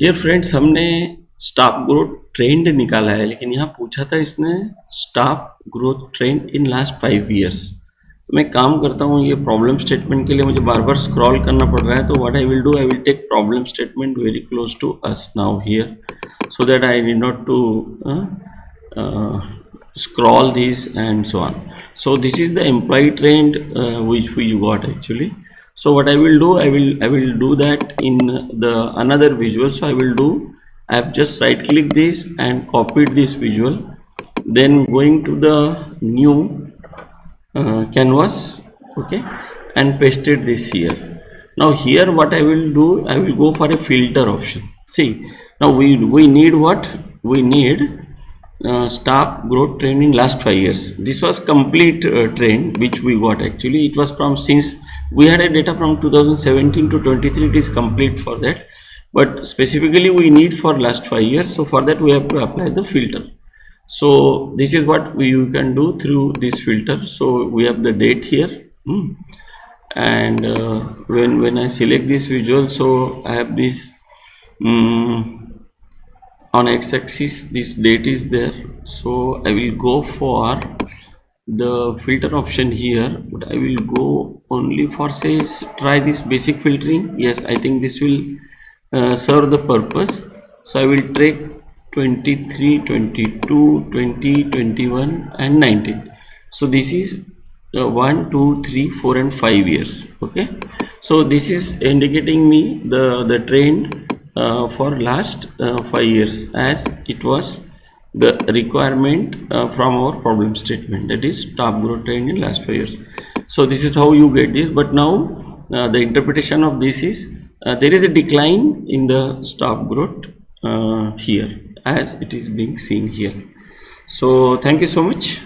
Dear friends, हमने staff growth trend निकाला है, लेकिन यहाँ पूछा था इसने staff growth trend in last 5 years. तो मैं काम करता हूँ, ये प्रॉब्लम स्टेटमेंट के लिए मुझे बार बार स्क्रॉल करना पड़ रहा है। तो what I will do, I will take problem statement very close to us now here, so that I need not to scroll these and so on. So this is the employee trend which we got actually. So what I will do, I will do that in the another visual. So I will do, I have just right click this and copied this visual, then going to the new canvas, okay, and pasted this here. Now here what I will do, I will go for a filter option. See, now we need what we need, staff growth trend in last 5 years. This was complete trend which we got actually. It was from, since we had a data from 2017 to 23, it is complete for that, but specifically we need for last 5 years. So for that we have to apply the filter. So this is what you can do through this filter. So we have the date here, and when I select this visual, so I have this on x-axis, this date is there. So I will go for the filter option here, but I will go only for, say, try this basic filtering. Yes, I think this will serve the purpose. So I will take 23, 22, 20, 21 and 19. So this is 1, 2, 3, 4 and 5 years. Okay, so this is indicating me the trend for last 5 years, as it was the requirement from our problem statement, that is top growth trend in last 5 years. So this is how you get this. But now the interpretation of this is there is a decline in the staff growth here, as it is being seen here. So thank you so much.